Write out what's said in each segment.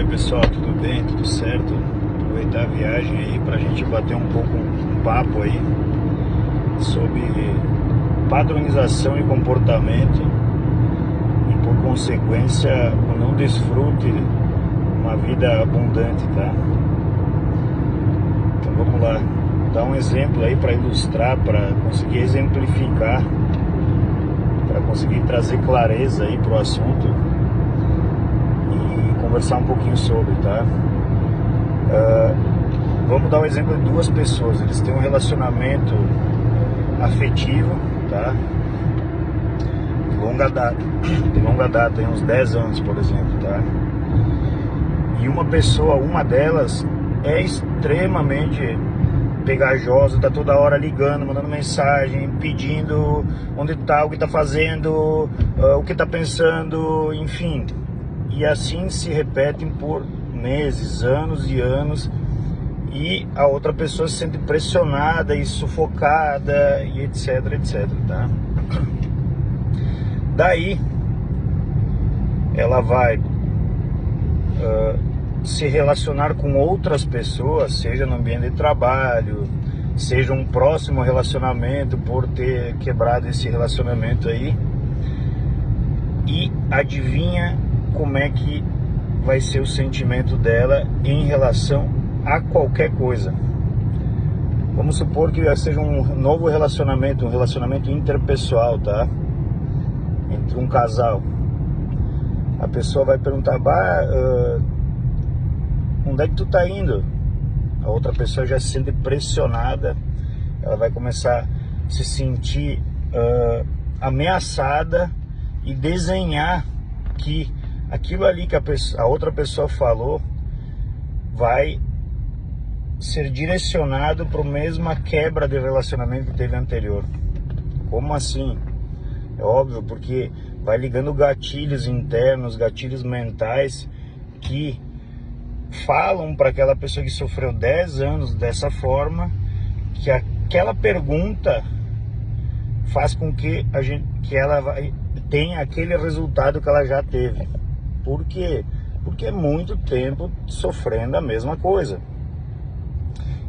dia, pessoal, tudo bem, tudo certo? Aproveitar a viagem aí pra gente bater um pouco um papo aí sobre padronização e comportamento e, por consequência, o não desfrute de uma vida abundante, tá? Então vamos lá, dar um exemplo aí para ilustrar, para conseguir exemplificar, para conseguir trazer clareza aí pro assunto e conversar um pouquinho sobre, tá? Vamos dar um exemplo de duas pessoas. Eles têm um relacionamento afetivo, tá? De longa data, tem uns 10 anos, por exemplo, tá? E uma delas é extremamente pegajosa, tá toda hora ligando, mandando mensagem, pedindo onde tá, o que tá fazendo, o que tá pensando, enfim. E assim se repetem por meses, anos e anos, e a outra pessoa se sente pressionada e sufocada e etc, tá? Daí ela vai se relacionar com outras pessoas, seja no ambiente de trabalho, seja um próximo relacionamento por ter quebrado esse relacionamento aí, e adivinha como é que vai ser o sentimento dela em relação a qualquer coisa. Vamos supor que seja um novo relacionamento, um relacionamento interpessoal, tá? Entre um casal. A pessoa vai perguntar: onde é que tu tá indo? A outra pessoa já se sente pressionada, ela vai começar a se sentir ameaçada e desenhar que aquilo ali que a outra pessoa falou vai ser direcionado para a mesma quebra de relacionamento que teve anterior. Como assim? É óbvio, porque vai ligando gatilhos internos, gatilhos mentais que falam para aquela pessoa que sofreu 10 anos dessa forma, que aquela pergunta faz com que ela tenha aquele resultado que ela já teve. Por quê? Porque é muito tempo sofrendo a mesma coisa.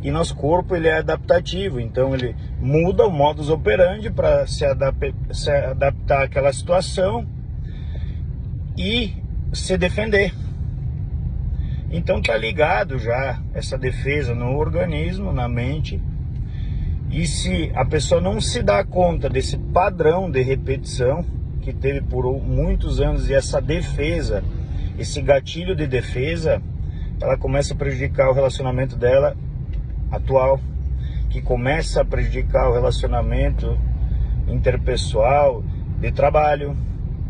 E nosso corpo, ele é adaptativo, então ele muda o modus operandi para se adaptar àquela situação e se defender. Então tá ligado já essa defesa no organismo, na mente. E se a pessoa não se dá conta desse padrão de repetição que teve por muitos anos, e essa defesa, esse gatilho de defesa, ela começa a prejudicar o relacionamento dela atual, que começa a prejudicar o relacionamento interpessoal de trabalho,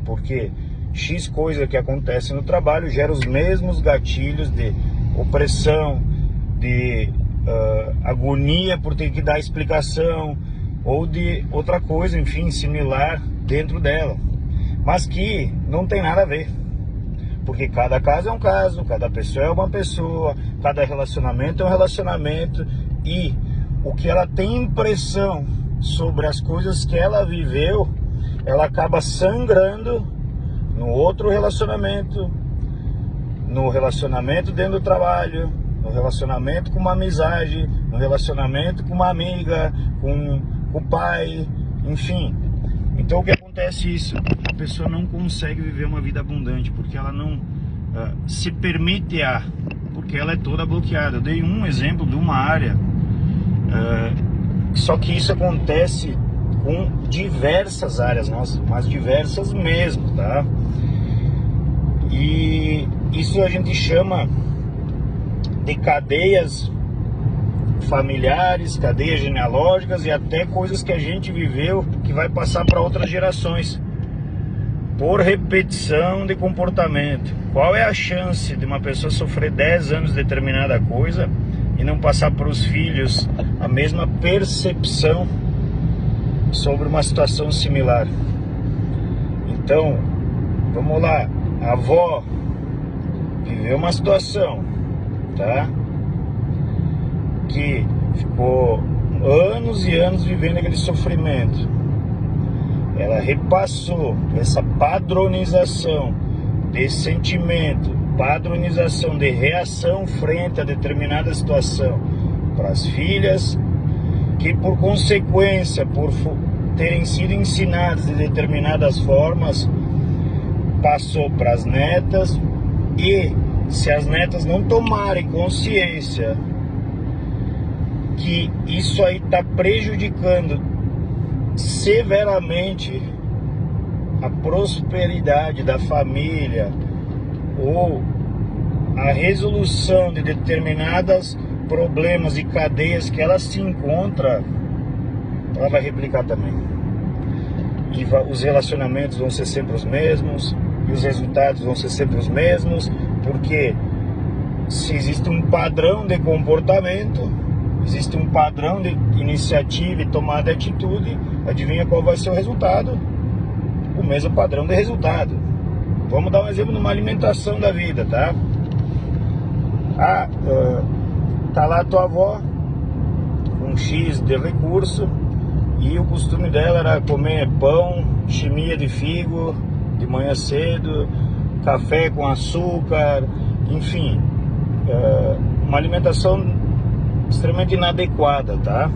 porque X coisa que acontece no trabalho gera os mesmos gatilhos de opressão, de agonia por ter que dar explicação, ou de outra coisa, enfim, similar dentro dela, mas que não tem nada a ver, porque cada caso é um caso, cada pessoa é uma pessoa, cada relacionamento é um relacionamento, e o que ela tem impressão sobre as coisas que ela viveu, ela acaba sangrando no outro relacionamento, no relacionamento dentro do trabalho, no relacionamento com uma amizade, no relacionamento com uma amiga, com o pai, enfim. Então o que acontece é isso: a pessoa não consegue viver uma vida abundante, porque ela não se permite porque ela é toda bloqueada. Eu dei um exemplo de uma área, só que isso acontece com diversas áreas nossas, mas diversas mesmo, tá? E isso a gente chama de cadeias familiares, cadeias genealógicas, e até coisas que a gente viveu que vai passar para outras gerações por repetição de comportamento. Qual é a chance de uma pessoa sofrer 10 anos de determinada coisa e não passar para os filhos a mesma percepção sobre uma situação similar? Então, vamos lá, a avó viveu uma situação, tá? Que ficou anos e anos vivendo aquele sofrimento. Ela repassou essa padronização desse sentimento padronização de reação frente a determinada situação para as filhas, que por consequência, por terem sido ensinadas de determinadas formas, passou para as netas. E se as netas não tomarem consciência que isso aí está prejudicando severamente a prosperidade da família ou a resolução de determinados problemas e cadeias que ela se encontra, ela vai replicar também. E os relacionamentos vão ser sempre os mesmos, e os resultados vão ser sempre os mesmos, porque se existe um padrão de comportamento, existe um padrão de iniciativa e tomada de atitude, adivinha qual vai ser o resultado? O mesmo padrão de resultado. Vamos dar um exemplo numa alimentação da vida, tá? Tá lá a tua avó, um X de recurso, e o costume dela era comer pão, chimia de figo, de manhã cedo, café com açúcar, enfim, uma alimentação extremamente inadequada, tá?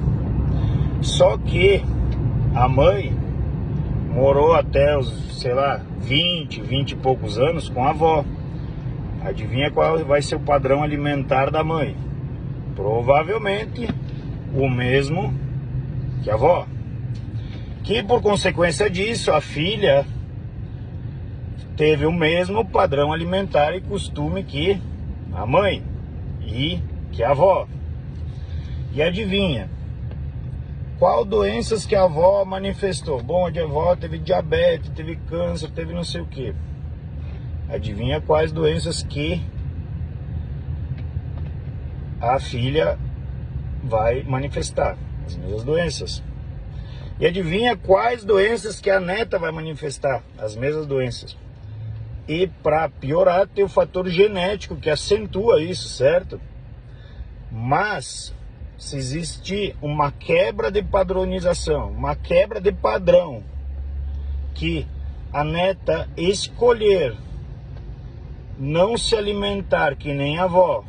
Só que a mãe morou até os, sei lá, 20 e poucos anos com a avó. Adivinha qual vai ser o padrão alimentar da mãe? Provavelmente o mesmo que a avó. Que por consequência disso, a filha teve o mesmo padrão alimentar e costume que a mãe e que a avó. E adivinha, qual doenças que a avó manifestou? Bom, a avó teve diabetes, teve câncer, teve não sei o que. Adivinha quais doenças que a filha vai manifestar? As mesmas doenças. E adivinha quais doenças que a neta vai manifestar? As mesmas doenças. E para piorar, tem o fator genético que acentua isso, certo? Mas se existir uma quebra de padronização, uma quebra de padrão, que a neta escolher não se alimentar que nem a avó,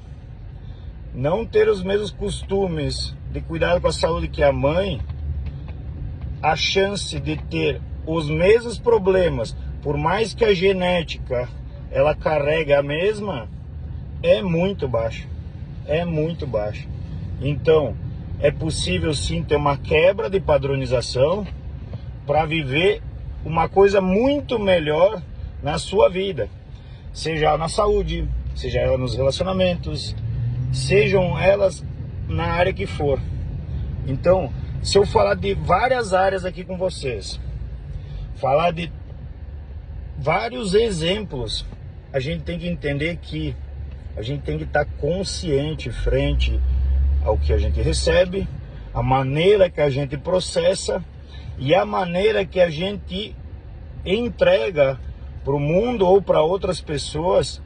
não ter os mesmos costumes de cuidado com a saúde que a mãe, a chance de ter os mesmos problemas, por mais que a genética ela carregue a mesma, é muito baixa. É muito baixa. Então, é possível sim ter uma quebra de padronização para viver uma coisa muito melhor na sua vida. Seja ela na saúde, seja ela nos relacionamentos, sejam elas na área que for. Então, se eu falar de várias áreas aqui com vocês, falar de vários exemplos, a gente tem que entender que a gente tem que estar consciente frente ao que a gente recebe, a maneira que a gente processa e a maneira que a gente entrega para o mundo ou para outras pessoas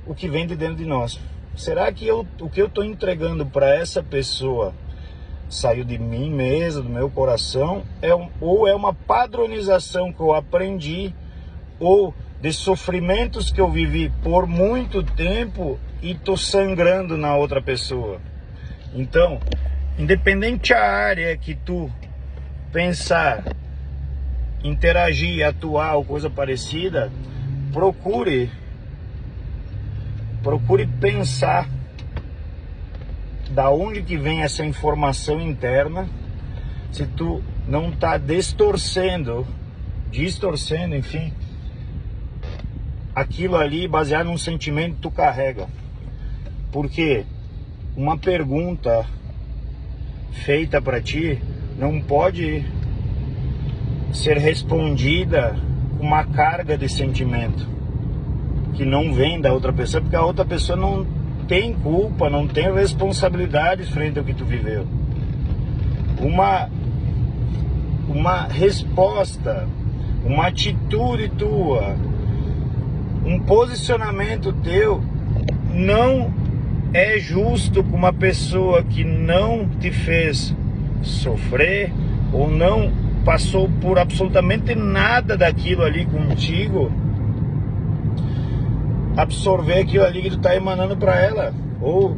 o que vem de dentro de nós. Será que o que eu estou entregando para essa pessoa saiu de mim mesmo, do meu coração, ou é uma padronização que eu aprendi, ou de sofrimentos que eu vivi por muito tempo e estou sangrando na outra pessoa? Então, independente a área que tu pensar, interagir, atuar ou coisa parecida, procure pensar da onde que vem essa informação interna, se tu não está distorcendo, enfim, aquilo ali baseado num sentimento que tu carrega. Porque uma pergunta feita para ti não pode ser respondida com uma carga de sentimento que não vem da outra pessoa, porque a outra pessoa não tem culpa, não tem responsabilidade frente ao que tu viveu. Uma resposta, uma atitude tua, um posicionamento teu não é justo com uma pessoa que não te fez sofrer ou não passou por absolutamente nada daquilo ali contigo, absorver aquilo ali que tu tá emanando para ela, ou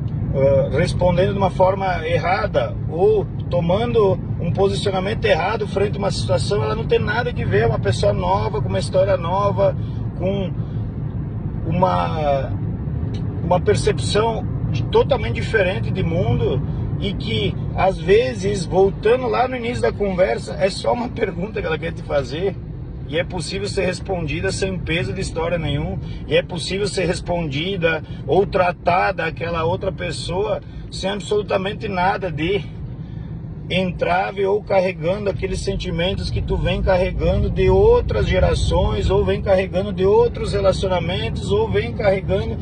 respondendo de uma forma errada, ou tomando um posicionamento errado frente a uma situação. Ela não tem nada que ver, é uma pessoa nova, com uma história nova, com uma percepção totalmente diferente de mundo, e que às vezes, voltando lá no início da conversa, é só uma pergunta que ela quer te fazer, e é possível ser respondida sem peso de história nenhum, e é possível ser respondida ou tratada aquela outra pessoa sem absolutamente nada de entrave, ou carregando aqueles sentimentos que tu vem carregando de outras gerações, ou vem carregando de outros relacionamentos, ou vem carregando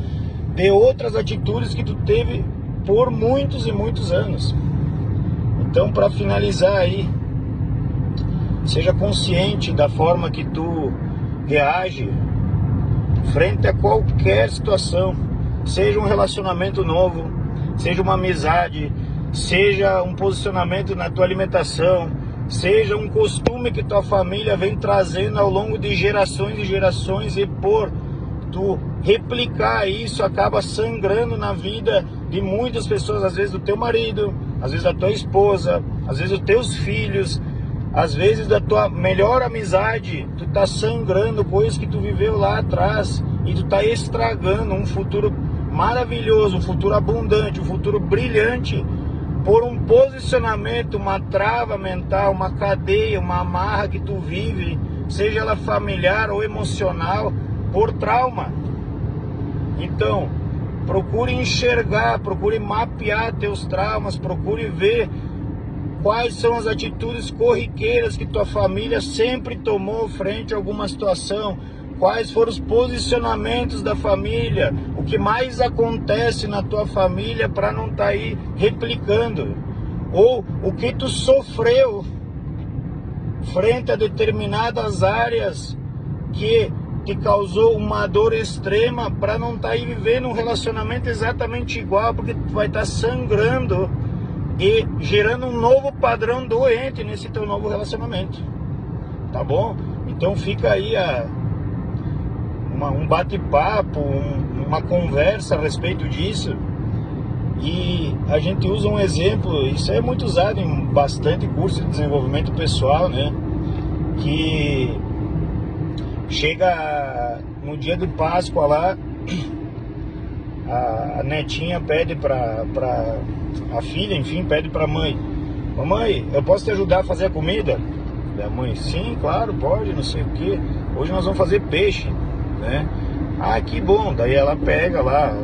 de outras atitudes que tu teve por muitos e muitos anos. Então, para finalizar aí, seja consciente da forma que tu reage frente a qualquer situação, seja um relacionamento novo, seja uma amizade, seja um posicionamento na tua alimentação, seja um costume que tua família vem trazendo ao longo de gerações e gerações, e por tu replicar isso, acaba sangrando na vida de muitas pessoas, às vezes do teu marido, às vezes da tua esposa, às vezes dos teus filhos, às vezes da tua melhor amizade. Tu tá sangrando coisas que tu viveu lá atrás, e tu tá estragando um futuro maravilhoso, um futuro abundante, um futuro brilhante, por um posicionamento, uma trava mental, uma cadeia, uma amarra que tu vive, seja ela familiar ou emocional, por trauma. Então, procure enxergar, procure mapear teus traumas, procure ver quais são as atitudes corriqueiras que tua família sempre tomou frente a alguma situação, quais foram os posicionamentos da família, o que mais acontece na tua família para não estar aí replicando, ou o que tu sofreu frente a determinadas áreas que te causou uma dor extrema, para não estar aí vivendo um relacionamento exatamente igual, porque tu vai estar sangrando e gerando um novo padrão doente nesse teu novo relacionamento, tá bom? Então fica aí um bate-papo, uma conversa a respeito disso, e a gente usa um exemplo, isso é muito usado em bastante curso de desenvolvimento pessoal, né? Que chega no dia de Páscoa lá, a netinha pede para a filha, enfim, pede para a mãe: mamãe, eu posso te ajudar a fazer a comida? E a mãe: sim, claro, pode, não sei o que, hoje nós vamos fazer peixe, né? Ah, que bom. Daí ela pega lá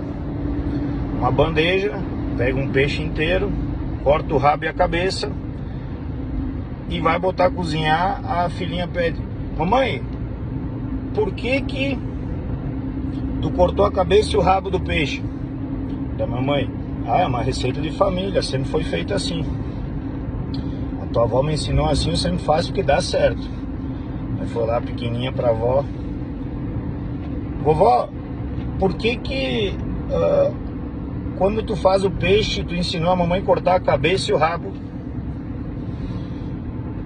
uma bandeja, pega um peixe inteiro, corta o rabo e a cabeça e vai botar a cozinhar. A filhinha pede: mamãe, por que tu cortou a cabeça e o rabo do peixe? Da mamãe: ah, é uma receita de família, sempre foi feita assim. A tua avó me ensinou assim, eu sempre faço porque dá certo. Aí foi lá pequenininha pra avó: vovó, por que quando tu faz o peixe, tu ensinou a mamãe a cortar a cabeça e o rabo?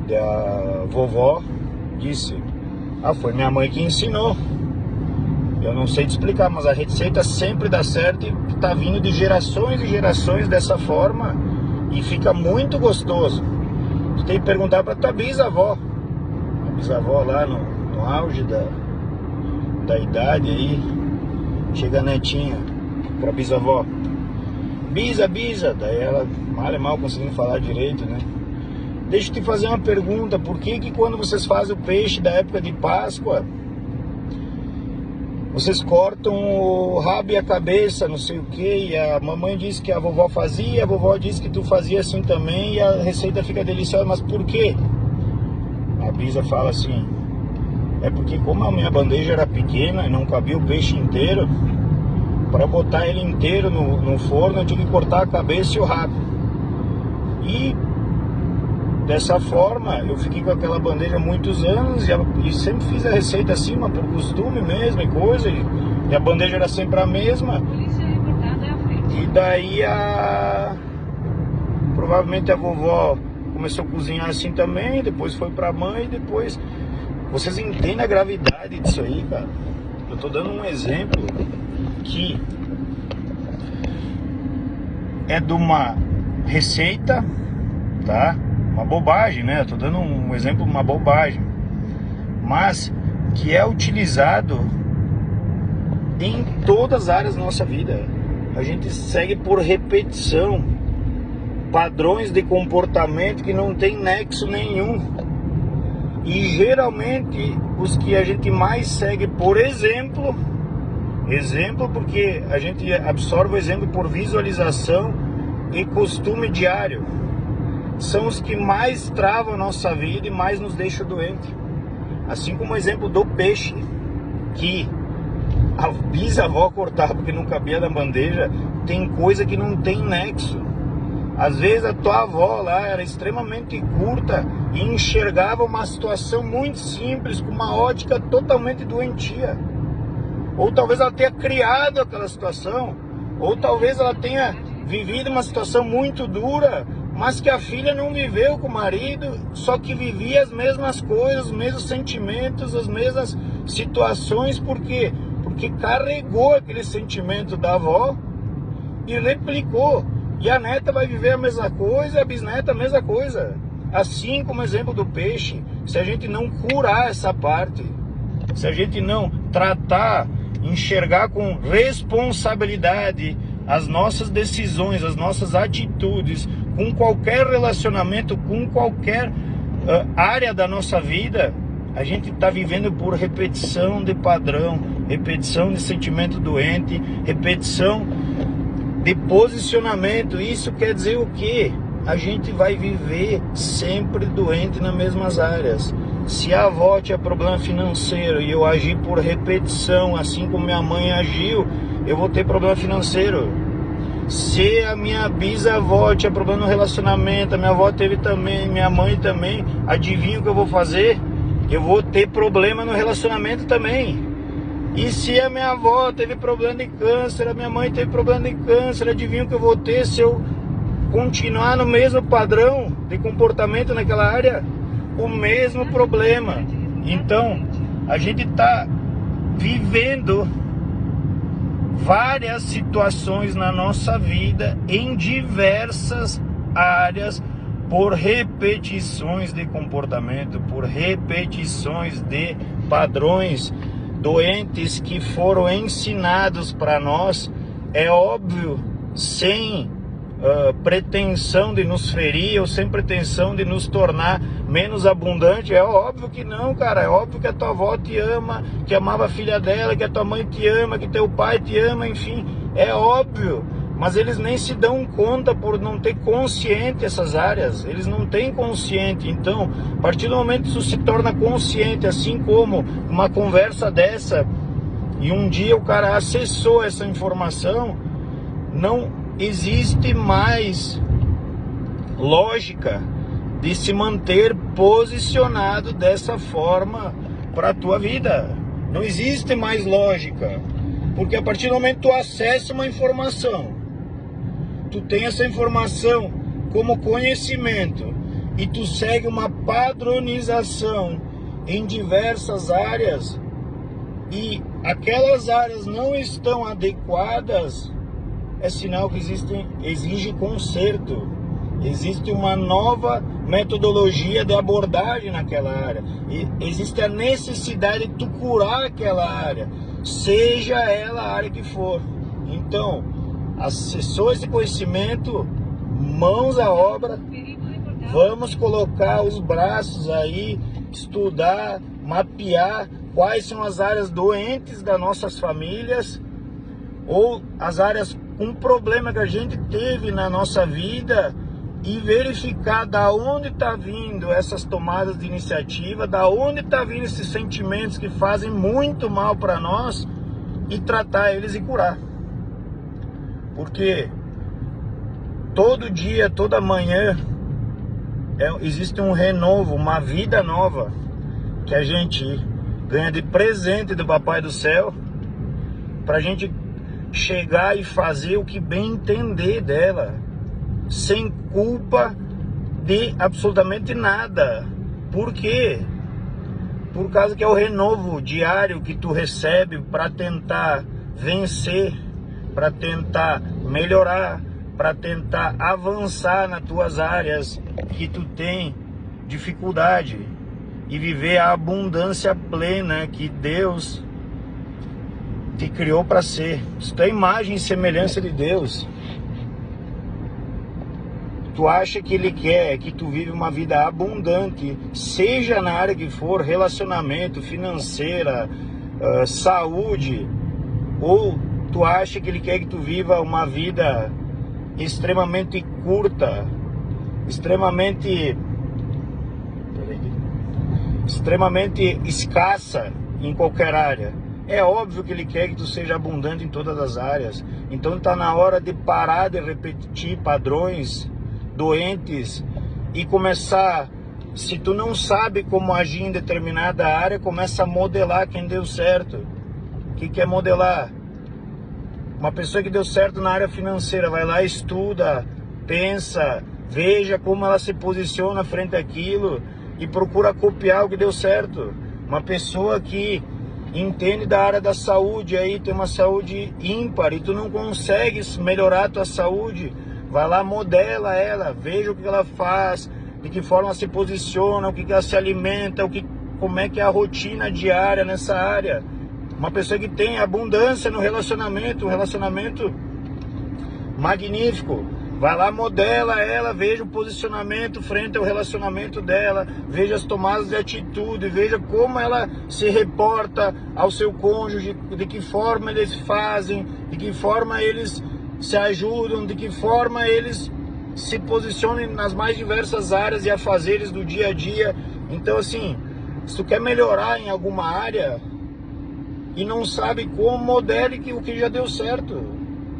E a vovó disse: ah, foi minha mãe que ensinou. Eu não sei te explicar, mas a receita sempre dá certo, e tá vindo de gerações e gerações dessa forma, e fica muito gostoso. Tu tem que perguntar pra tua bisavó. A bisavó lá no auge da idade aí, chega a netinha pra bisavó: bisa, daí ela mal conseguindo falar direito, né? Deixa eu te fazer uma pergunta: por que quando vocês fazem o peixe da época de Páscoa, vocês cortam o rabo e a cabeça, não sei o que, e a mamãe disse que a vovó fazia, a vovó disse que tu fazia assim também, e a receita fica deliciosa, mas por quê? A bisa fala assim: é porque como a minha bandeja era pequena e não cabia o peixe inteiro, para botar ele inteiro no forno eu tinha que cortar a cabeça e o rabo. E dessa forma eu fiquei com aquela bandeja há muitos anos, e sempre fiz a receita assim, mas por costume mesmo e coisa, e a bandeja era sempre a mesma. E daí provavelmente a vovó começou a cozinhar assim também, depois foi pra mãe, depois... Vocês entendem a gravidade disso aí, cara? Eu tô dando um exemplo aqui é de uma receita, tá? Uma bobagem, né? Eu tô dando um exemplo de uma bobagem, mas que é utilizado em todas as áreas da nossa vida. A gente segue por repetição padrões de comportamento que não tem nexo nenhum. E geralmente os que a gente mais segue por exemplo, porque a gente absorve o exemplo por visualização e costume diário, são os que mais travam a nossa vida e mais nos deixam doente. Assim como o exemplo do peixe, que a bisavó cortava porque não cabia na bandeja. Tem coisa que não tem nexo. Às vezes a tua avó lá era extremamente curta e enxergava uma situação muito simples com uma ótica totalmente doentia. Ou talvez ela tenha criado aquela situação, ou talvez ela tenha vivido uma situação muito dura, mas que a filha não viveu com o marido, só que vivia as mesmas coisas, os mesmos sentimentos, as mesmas situações. Por quê? Porque carregou aquele sentimento da avó e replicou. E a neta vai viver a mesma coisa, a bisneta a mesma coisa. Assim como o exemplo do peixe, se a gente não curar essa parte, se a gente não tratar, enxergar com responsabilidade as nossas decisões, as nossas atitudes, com qualquer relacionamento, com qualquer área da nossa vida, a gente está vivendo por repetição de padrão, repetição de sentimento doente, repetição de posicionamento. Isso quer dizer o quê? A gente vai viver sempre doente nas mesmas áreas. Se a avó tinha problema financeiro e eu agi por repetição, assim como minha mãe agiu, eu vou ter problema financeiro. Se a minha bisavó tinha problema no relacionamento, a minha avó teve também, minha mãe também, adivinha o que eu vou fazer? Eu vou ter problema no relacionamento também. E se a minha avó teve problema de câncer, a minha mãe teve problema de câncer, adivinha o que eu vou ter se eu continuar no mesmo padrão de comportamento naquela área? O mesmo problema. Então, a gente está vivendo várias situações na nossa vida, em diversas áreas, por repetições de comportamento, por repetições de padrões doentes que foram ensinados para nós. É óbvio, sem pretensão de nos ferir ou sem pretensão de nos tornar menos abundante. É óbvio que não, cara. É óbvio que a tua avó te ama, que amava a filha dela, que a tua mãe te ama, que teu pai te ama, enfim, é óbvio. Mas eles nem se dão conta por não ter consciente essas áreas. Eles não têm consciente. Então, a partir do momento que isso se torna consciente, assim como uma conversa dessa, e um dia o cara acessou essa informação, não existe mais lógica de se manter posicionado dessa forma para a tua vida. Não existe mais lógica. Porque a partir do momento que tu acessa uma informação, tu tem essa informação como conhecimento e tu segue uma padronização em diversas áreas e aquelas áreas não estão adequadas, é sinal que exige conserto. Existe uma nova metodologia de abordagem naquela área. E existe a necessidade de tu curar aquela área, seja ela a área que for. Então, acessou esse conhecimento, mãos à obra, vamos colocar os braços aí, estudar, mapear quais são as áreas doentes das nossas famílias, ou as áreas com problema que a gente teve na nossa vida, e verificar da onde está vindo essas tomadas de iniciativa, da onde está vindo esses sentimentos que fazem muito mal para nós, e tratar eles e curar. Porque todo dia, toda manhã, existe um renovo, uma vida nova que a gente ganha de presente do Papai do Céu, para a gente chegar e fazer o que bem entender dela, sem culpa de absolutamente nada. Por quê? Por causa que é o renovo diário que tu recebe para tentar vencer para tentar melhorar, para tentar avançar nas tuas áreas que tu tem dificuldade e viver a abundância plena que Deus te criou para ser. Tu tem imagem e semelhança de Deus. Tu acha que Ele quer que tu vive uma vida abundante, seja na área que for, relacionamento, financeira, saúde, ou tu acha que Ele quer que tu viva uma vida extremamente curta, extremamente escassa em qualquer área? É óbvio que Ele quer que tu seja abundante em todas as áreas. Então está na hora de parar de repetir padrões doentes e começar, se tu não sabe como agir em determinada área, começa a modelar quem deu certo. O que é modelar? Uma pessoa que deu certo na área financeira, vai lá, estuda, pensa, veja como ela se posiciona frente àquilo e procura copiar o que deu certo. Uma pessoa que entende da área da saúde, aí tem uma saúde ímpar e tu não consegues melhorar a tua saúde, vai lá, modela ela, veja o que ela faz, de que forma ela se posiciona, o que ela se alimenta, como é que é a rotina diária nessa área. Uma pessoa que tem abundância no relacionamento, um relacionamento magnífico, vai lá, modela ela, veja o posicionamento frente ao relacionamento dela, veja as tomadas de atitude, veja como ela se reporta ao seu cônjuge, de que forma eles fazem, de que forma eles se ajudam, de que forma eles se posicionam nas mais diversas áreas e afazeres do dia a dia. Então, assim, se tu quer melhorar em alguma área e não sabe como, modele o que já deu certo.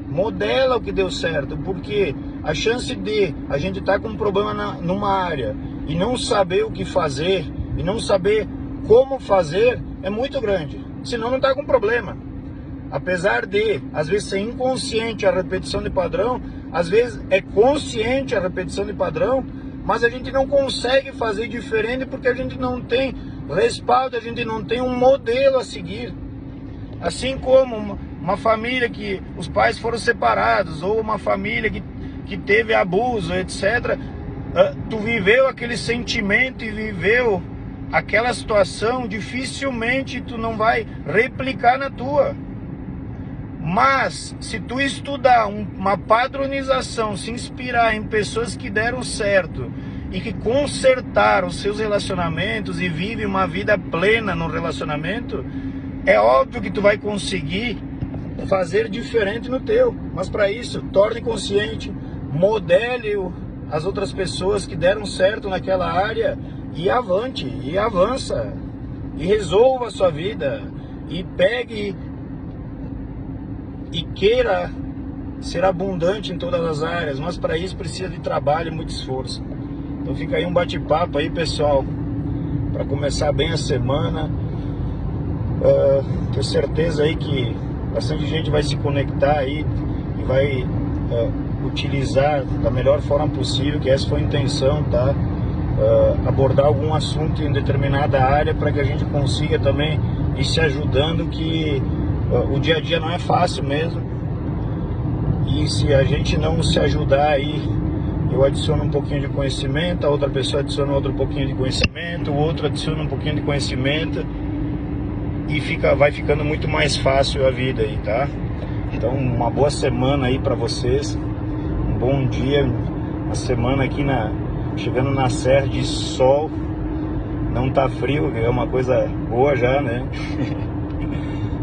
Modela o que deu certo, porque a chance de a gente estar com um problema numa área e não saber o que fazer e não saber como fazer é muito grande, senão não está com problema. Apesar de, às vezes, ser inconsciente a repetição de padrão, às vezes é consciente a repetição de padrão, mas a gente não consegue fazer diferente porque a gente não tem respaldo, a gente não tem um modelo a seguir. Assim como uma família que os pais foram separados, ou uma família que teve abuso, etc. Tu viveu aquele sentimento e viveu aquela situação, dificilmente tu não vai replicar na tua. Mas, se tu estudar uma padronização, se inspirar em pessoas que deram certo e que consertaram os seus relacionamentos e vivem uma vida plena no relacionamento, é óbvio que tu vai conseguir fazer diferente no teu. Mas para isso, torne consciente, modele as outras pessoas que deram certo naquela área e avante, e avança, e resolva a sua vida, e pegue e queira ser abundante em todas as áreas, mas para isso precisa de trabalho e muito esforço. Então fica aí um bate-papo aí, pessoal, para começar bem a semana. Tenho certeza aí que bastante gente vai se conectar aí e vai utilizar da melhor forma possível, que essa foi a intenção, tá? Abordar algum assunto em determinada área para que a gente consiga também ir se ajudando, que o dia a dia não é fácil mesmo, e se a gente não se ajudar aí, eu adiciono um pouquinho de conhecimento, a outra pessoa adiciona outro pouquinho de conhecimento, o outro adiciona um pouquinho de conhecimento, e vai ficando muito mais fácil a vida aí, tá? Então, uma boa semana aí para vocês, um bom dia, uma semana aqui chegando na Serra de sol, não tá frio, que é uma coisa boa já, né?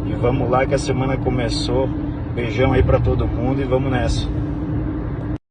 E vamos lá que a semana começou. Beijão aí pra todo mundo e vamos nessa.